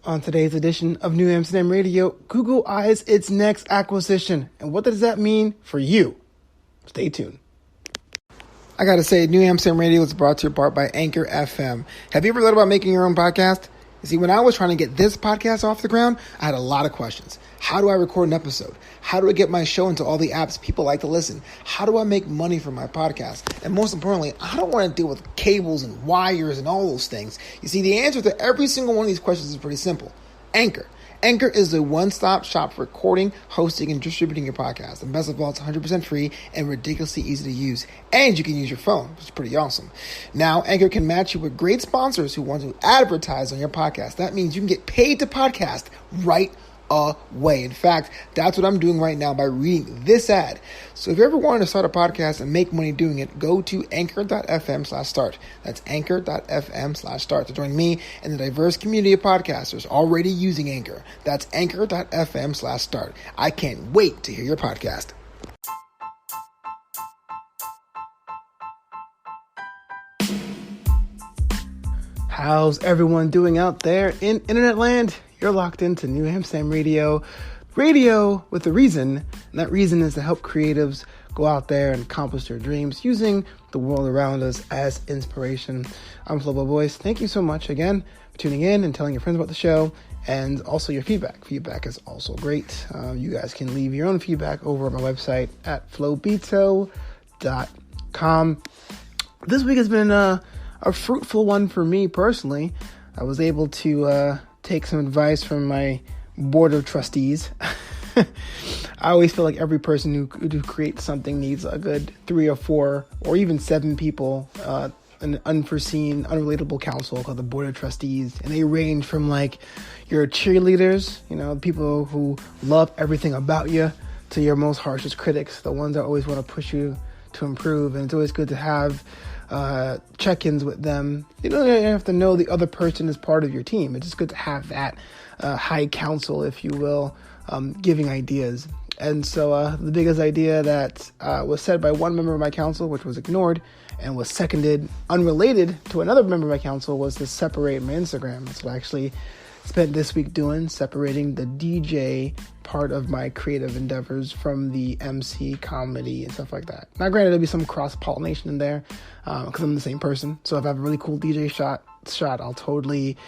On today's edition of New Amsterdam Radio, Google eyes its next acquisition. And what does that mean for you? Stay tuned. I gotta say, New Amsterdam Radio is brought to you part by Anchor FM. Have you ever thought about making your own podcast? You see, when I was trying to get this podcast off the ground, I had a lot of questions. How do I record an episode? How do I get my show into all the apps people like to listen? How do I make money from my podcast? And most importantly, I don't want to deal with cables and wires and all those things. You see, the answer to every single one of these questions is pretty simple. Anchor. Anchor is the one-stop shop for recording, hosting, and distributing your podcast. And best of all, it's 100% free and ridiculously easy to use. And you can use your phone, which is pretty awesome. Now, Anchor can match you with great sponsors who want to advertise on your podcast. That means you can get paid to podcast right away. In fact, that's what I'm doing right now by reading this ad. So if you ever wanted to start a podcast and make money doing it, go to anchor.fm/start. That's anchor.fm/start to join me and the diverse community of podcasters already using Anchor. That's anchor.fm/start. I can't wait to hear your podcast. How's everyone doing out there in internet land? You're locked into New Amsterdam Radio. Radio with a reason, and that reason is to help creatives go out there and accomplish their dreams using the world around us as inspiration. I'm Flobo Boyce. Thank you so much again for tuning in and telling your friends about the show, and also your feedback. Feedback is also great. You guys can leave your own feedback over at my website at flobito.com. This week has been a fruitful one for me personally. I was able to take some advice from my board of trustees. I always feel like every person who creates something needs a good 3 or 4 or even 7 people, an unforeseen, unrelatable council called the board of trustees. And they range from like your cheerleaders, people who love everything about you, to your most harshest critics, the ones that always want to push you to improve. And it's always good to have check-ins with them. You don't have to know the other person is part of your team. It's just good to have that high council, if you will, giving ideas. And so the biggest idea that was said by one member of my council, which was ignored, and was seconded, unrelated to another member of my council, was to separate my Instagram. That's what I actually spent this week doing, separating the DJ part of my creative endeavors from the MC, comedy, and stuff like that. Now, granted, there'll be some cross-pollination in there because I'm the same person. So if I have a really cool DJ shot, I'll totally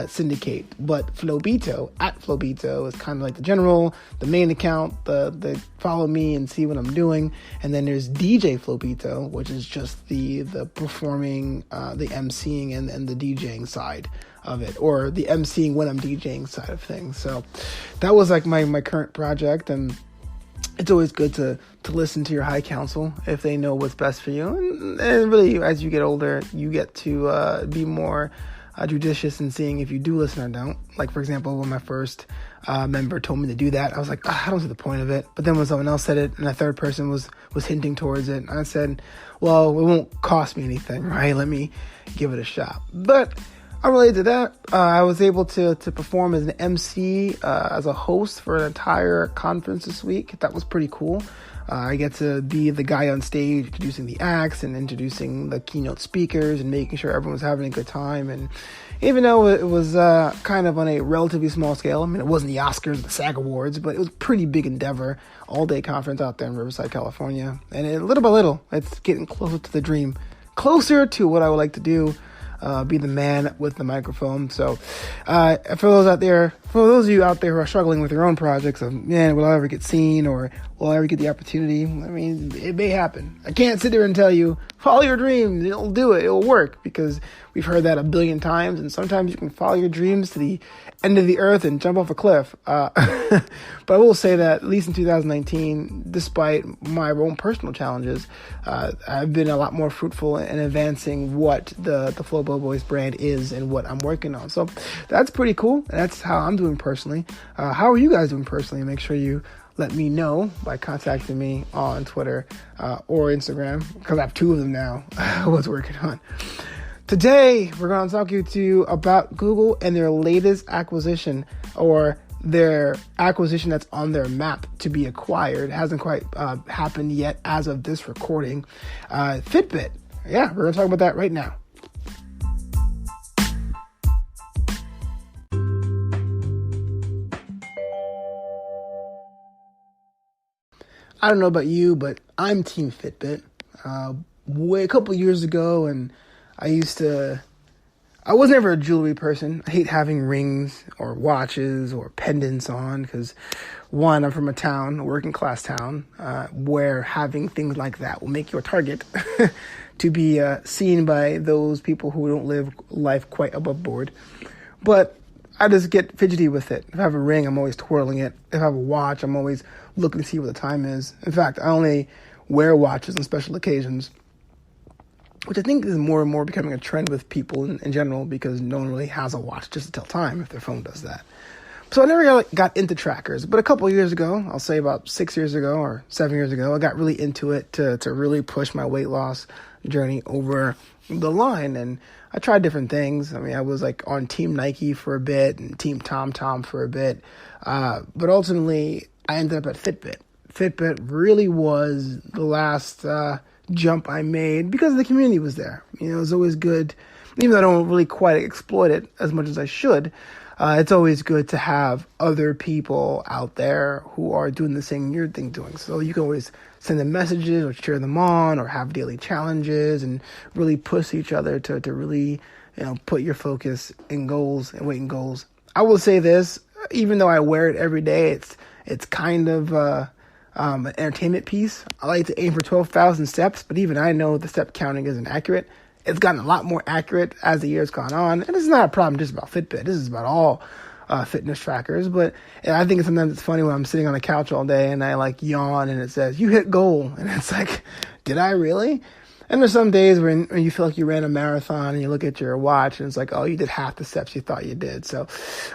syndicate. But Flobito, at Flobito, is kind of like the general, the main account, the follow me and see what I'm doing. And then there's DJ Flobito, which is just the performing, the MCing and the DJing side of it, or the MCing when I'm DJing side of things. So that was like my current project, and it's always good to listen to your high council if they know what's best for you. And really, as you get older, you get to be more judicious in seeing if you do listen or don't. Like, for example, when my first member told me to do that, I was like, I don't see the point of it. But then when someone else said it and a third person was hinting towards it, I said, well, it won't cost me anything, right? Let me give it a shot. But unrelated to that, I was able to perform as an MC, as a host for an entire conference this week. That was pretty cool. I get to be the guy on stage introducing the acts and introducing the keynote speakers and making sure everyone's having a good time. And even though it was kind of on a relatively small scale, I mean, it wasn't the Oscars or the SAG Awards, but it was a pretty big endeavor, all-day conference out there in Riverside, California. And little by little, it's getting closer to the dream, closer to what I would like to do. Be the man with the microphone. So for those of you out there who are struggling with your own projects of, man, will I ever get seen, or will I ever get the opportunity? I mean, it may happen. I can't sit there and tell you, follow your dreams, it'll do it, it'll work, because we've heard that a billion times, and sometimes you can follow your dreams to the end of the earth and jump off a cliff. But I will say that, at least in 2019, despite my own personal challenges, I've been a lot more fruitful in advancing what the Flobo Boyce brand is and what I'm working on. So that's pretty cool. That's how I'm doing personally. How are you guys doing personally? Make sure you let me know by contacting me on Twitter or Instagram, because I have 2 of them now. I was working on. Today, we're going to talk to you about Google and their latest acquisition, or their acquisition that's on their map to be acquired. It hasn't quite happened yet as of this recording. Fitbit. Yeah, we're going to talk about that right now. I don't know about you, but I'm Team Fitbit. A couple years ago, and I was never a jewelry person. I hate having rings or watches or pendants on because, one, I'm from a working class town, where having things like that will make you a target to be seen by those people who don't live life quite above board. But I just get fidgety with it. If I have a ring, I'm always twirling it. If I have a watch, I'm always looking to see what the time is. In fact, I only wear watches on special occasions, which I think is more and more becoming a trend with people in general, because no one really has a watch just to tell time if their phone does that. So I never got into trackers, but a couple of years ago, I'll say about 6 years ago or 7 years ago, I got really into it to really push my weight loss journey over the line. And I tried different things. I mean, I was like on Team Nike for a bit and Team TomTom for a bit. But ultimately, I ended up at Fitbit. Fitbit really was the last jump I made because the community was there. You know, it was always good, even though I don't really quite exploit it as much as I should. It's always good to have other people out there who are doing the same you're doing. So you can always send them messages or cheer them on or have daily challenges and really push each other to really, put your focus in goals and weight and goals. I will say this, even though I wear it every day, it's kind of an entertainment piece. I like to aim for 12,000 steps, but even I know the step counting isn't accurate. It's gotten a lot more accurate as the year's gone on. And it's not a problem just about Fitbit. This is about all fitness trackers. But I think sometimes it's funny when I'm sitting on the couch all day and I yawn and it says, you hit goal. And it's like, did I really? And there's some days when you feel like you ran a marathon and you look at your watch and it's like, oh, you did half the steps you thought you did. So,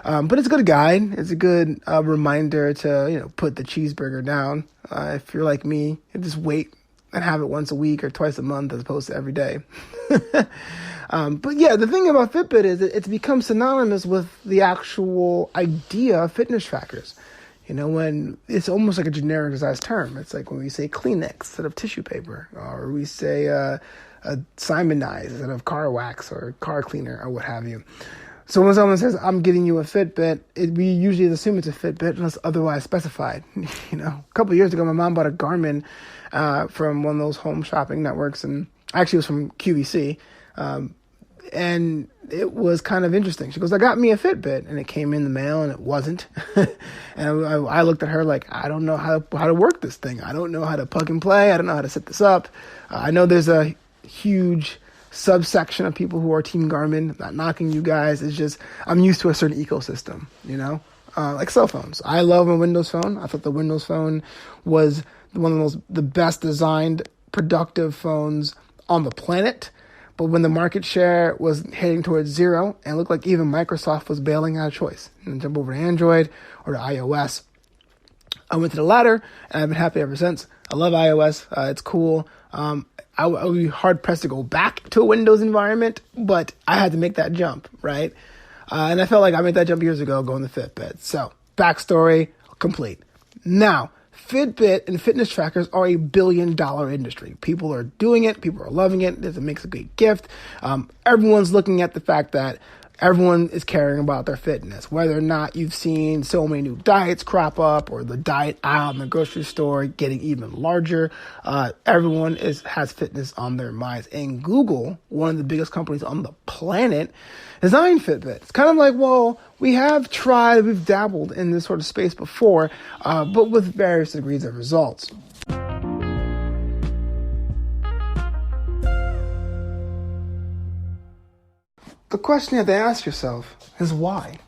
but it's a good guide. It's a good reminder to, put the cheeseburger down. If you're like me, just wait and have it once a week or twice a month as opposed to every day. But yeah, the thing about Fitbit is it's become synonymous with the actual idea of fitness trackers. When it's almost like a genericized term. It's like when we say Kleenex instead of tissue paper, or we say Simonize instead of car wax or car cleaner or what have you. So when someone says, I'm getting you a Fitbit, we usually assume it's a Fitbit unless otherwise specified. A couple of years ago, my mom bought a Garmin from one of those home shopping networks, and actually it was from QVC. And it was kind of interesting. She goes, I got me a Fitbit, and it came in the mail, and it wasn't. And I looked at her like, I don't know how to work this thing. I don't know how to plug and play. I don't know how to set this up. I know there's a huge subsection of people who are Team Garmin. Not knocking you guys. It's just I'm used to a certain ecosystem, like cell phones. I love a Windows phone. I thought the Windows phone was one of the best designed, productive phones on the planet. But when the market share was heading towards zero, and it looked like even Microsoft was bailing out of choice and jump over to Android or to iOS, I went to the latter, and I've been happy ever since. I love iOS. It's cool. I would be hard-pressed to go back to a Windows environment, but I had to make that jump, right? And I felt like I made that jump years ago going to Fitbit. So, backstory complete. Now, Fitbit and fitness trackers are $1 billion industry. People are doing it. People are loving it. It makes a great gift. Everyone's looking at the fact that everyone is caring about their fitness, whether or not you've seen so many new diets crop up or the diet aisle in the grocery store getting even larger. Everyone has fitness on their minds. And Google, one of the biggest companies on the planet, designed Fitbit. It's kind of like, well, we've dabbled in this sort of space before, but with various degrees of results. The question you have to ask yourself is why?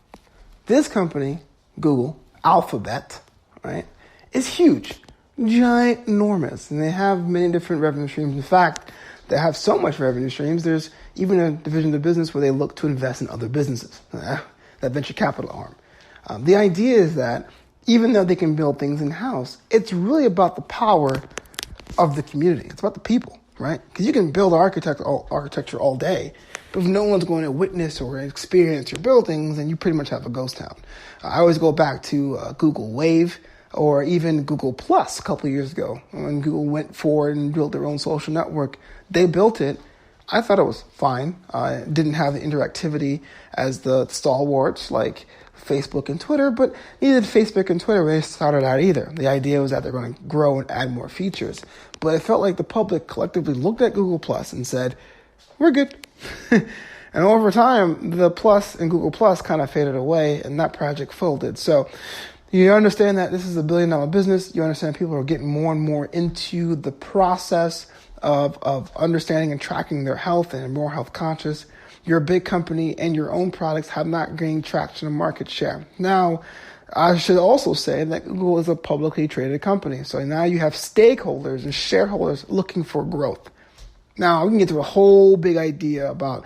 This company, Google, Alphabet, right, is huge, ginormous, and they have many different revenue streams. In fact, they have so much revenue streams, there's even a division of the business where they look to invest in other businesses, that venture capital arm. The idea is that even though they can build things in-house, it's really about the power of the community. It's about the people, right? Because you can build architecture all day, but if no one's going to witness or experience your buildings, then you pretty much have a ghost town. I always go back to Google Wave or even Google Plus a couple of years ago. When Google went forward and built their own social network, they built it. I thought it was fine. It didn't have the interactivity as the stalwarts like Facebook and Twitter, but neither did Facebook and Twitter really started out either. The idea was that they're going to grow and add more features. But it felt like the public collectively looked at Google Plus and said, we're good. And over time, the Plus and Google Plus kind of faded away, and that project folded. So you understand that this is a billion-dollar business. You understand people are getting more and more into the process of understanding and tracking their health and more health conscious. You're a big company and your own products have not gained traction and market share. Now, I should also say that Google is a publicly traded company. So now you have stakeholders and shareholders looking for growth. Now, we can get to a whole big idea about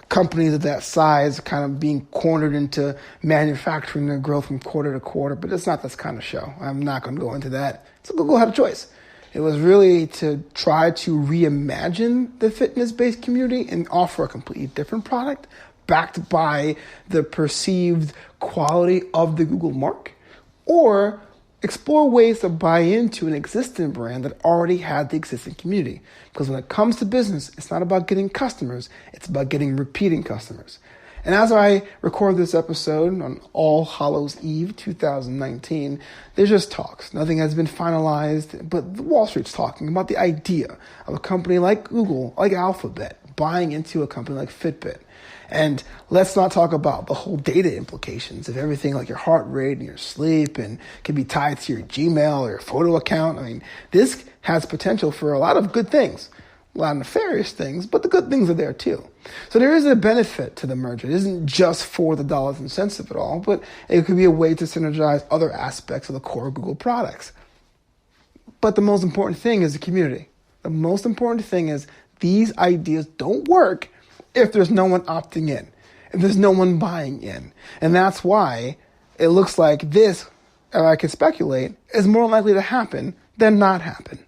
companies of that size kind of being cornered into manufacturing their growth from quarter to quarter, but it's not this kind of show. I'm not going to go into that. So Google had a choice. It was really to try to reimagine the fitness-based community and offer a completely different product backed by the perceived quality of the Google mark, or explore ways to buy into an existing brand that already had the existing community. Because when it comes to business, it's not about getting customers, it's about getting repeating customers. And as I record this episode on All Hallows Eve 2019, there's just talks. Nothing has been finalized, but Wall Street's talking about the idea of a company like Google, like Alphabet, buying into a company like Fitbit. And let's not talk about the whole data implications of everything like your heart rate and your sleep and can be tied to your Gmail or your photo account. I mean, this has potential for a lot of good things, a lot of nefarious things, but the good things are there too. So there is a benefit to the merger. It isn't just for the dollars and cents of it all, but it could be a way to synergize other aspects of the core Google products. But the most important thing is the community. The most important thing is these ideas don't work if there's no one opting in, if there's no one buying in. And that's why it looks like this, if I can speculate, is more likely to happen than not happen.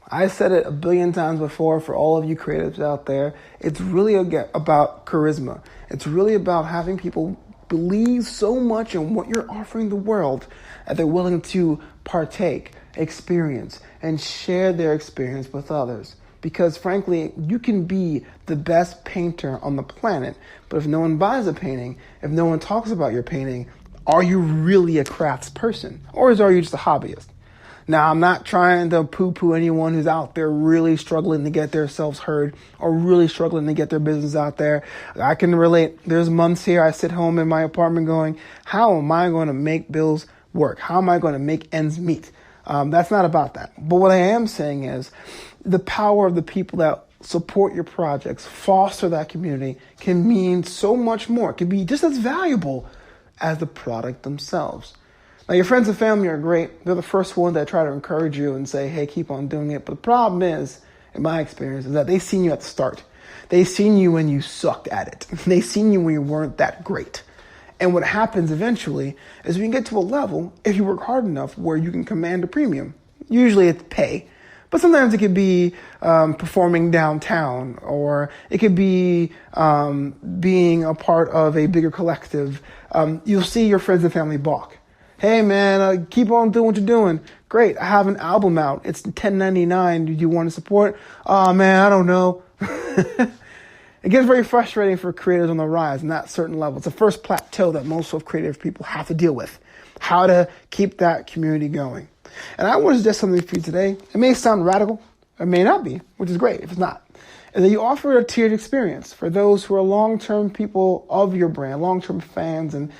I said it a billion times before for all of you creatives out there. It's really about charisma. It's really about having people believe so much in what you're offering the world that they're willing to partake, experience, and share their experience with others. Because frankly, you can be the best painter on the planet, but if no one buys a painting, if no one talks about your painting, are you really a crafts person? Or are you just a hobbyist? Now, I'm not trying to poo-poo anyone who's out there really struggling to get themselves heard or really struggling to get their business out there. I can relate. There's months here I sit home in my apartment going, how am I going to make bills work? How am I going to make ends meet? That's not about that. But what I am saying is the power of the people that support your projects, foster that community, can mean so much more. It can be just as valuable as the product themselves. Now, your friends and family are great. They're the first ones that try to encourage you and say, hey, keep on doing it. But the problem is, in my experience, is that they've seen you at the start. They've seen you when you sucked at it. They've seen you when you weren't that great. And what happens eventually is we can get to a level, if you work hard enough, where you can command a premium. Usually it's pay. But sometimes it could be performing downtown, or it could be being a part of a bigger collective. You'll see your friends and family balk. Hey man, keep on doing what you're doing. Great, I have an album out. It's $10.99. Do you want to support? Oh man, I don't know. It gets very frustrating for creators on the rise in that certain level. It's the first plateau that most of creative people have to deal with. How to keep that community going. And I want to suggest something for you today. It may sound radical. It may not be, which is great if it's not. Is that you offer a tiered experience for those who are long-term people of your brand, long-term fans and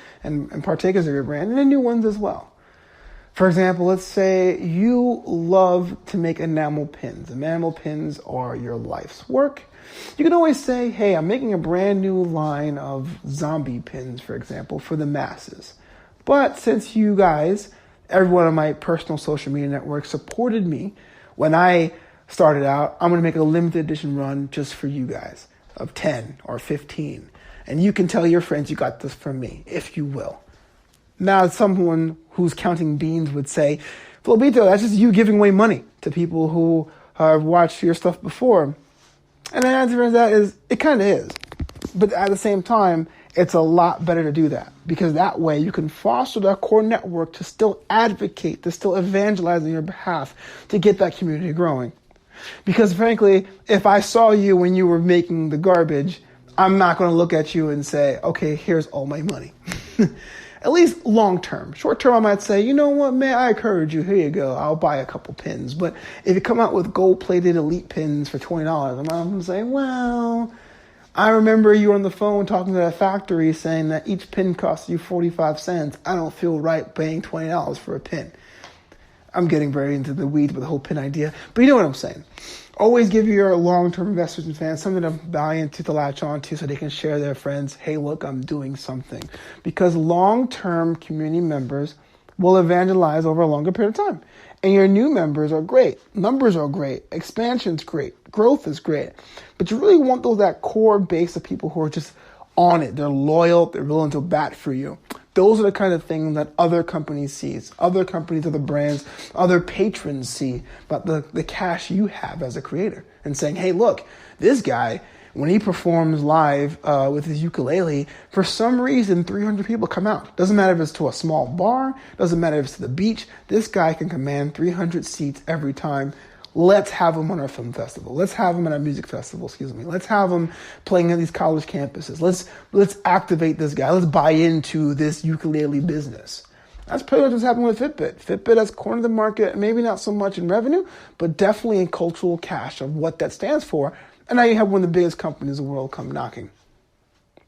partakers of your brand, and the new ones as well. For example, let's say you love to make enamel pins. Enamel pins are your life's work. You can always say, hey, I'm making a brand new line of zombie pins, for example, for the masses. But since you guys, everyone on my personal social media network supported me when I started out, I'm going to make a limited edition run just for you guys of 10 or 15. And you can tell your friends you got this from me, if you will. Now, someone who's counting beans would say, Flobito, that's just you giving away money to people who have watched your stuff before. And the answer to that is, it kind of is. But at the same time, it's a lot better to do that, because that way you can foster that core network to still advocate, to still evangelize on your behalf, to get that community growing. Because frankly, if I saw you when you were making the garbage, I'm not going to look at you and say, okay, here's all my money. At least long term. Short term, I might say, you know what, man, I encourage you. Here you go. I'll buy a couple pins. But if you come out with gold-plated elite pins for $20, I'm going to say, well, I remember you on the phone talking to that factory saying that each pin costs you 45 cents. I don't feel right paying $20 for a pin. I'm getting very into the weeds with the whole pin idea. But you know what I'm saying. Always give your long-term investors and fans something to buy into, to latch on to, so they can share their friends, hey, look, I'm doing something. Because long-term community members will evangelize over a longer period of time. And your new members are great. Numbers are great. Expansion's great. Growth is great. But you really want that core base of people who are just on it. They're loyal. They're willing to bat for you. Those are the kind of things that other companies see. Other companies, other brands, other patrons see about the cash you have as a creator. And saying, hey, look, this guy, when he performs live with his ukulele, for some reason, 300 people come out. Doesn't matter if it's to a small bar. Doesn't matter if it's to the beach. This guy can command 300 seats every time. Let's have him on our film festival. Let's have him on our music festival, Let's have him playing at these college campuses. Let's activate this guy. Let's buy into this ukulele business. That's pretty much what's happening with Fitbit. Fitbit has cornered the market, maybe not so much in revenue, but definitely in cultural cash of what that stands for. And now you have one of the biggest companies in the world come knocking.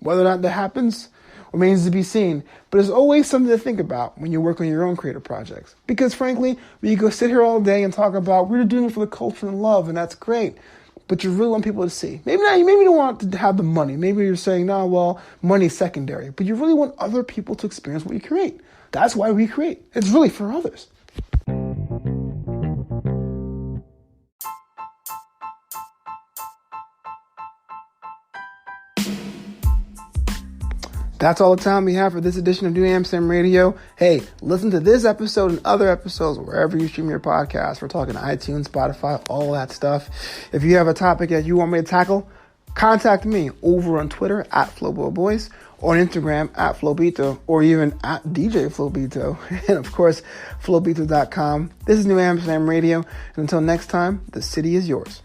Whether or not that happens remains to be seen. But there's always something to think about when you work on your own creative projects. Because frankly, when you go sit here all day and talk about, we're doing it for the culture and love, and that's great. But you really want people to see. Maybe not, maybe you don't want to have the money. Maybe you're saying, no, well, money's secondary. But you really want other people to experience what you create. That's why we create. It's really for others. That's all the time we have for this edition of Knew Amsterdam Radio. Hey, listen to this episode and other episodes wherever you stream your podcast. We're talking iTunes, Spotify, all that stuff. If you have a topic that you want me to tackle, contact me over on Twitter at Flobo Boyce, or on Instagram at Flobito, or even at DJ Flobito, and of course, Flobito.com. This is Knew Amsterdam Radio, and until next time, the city is yours.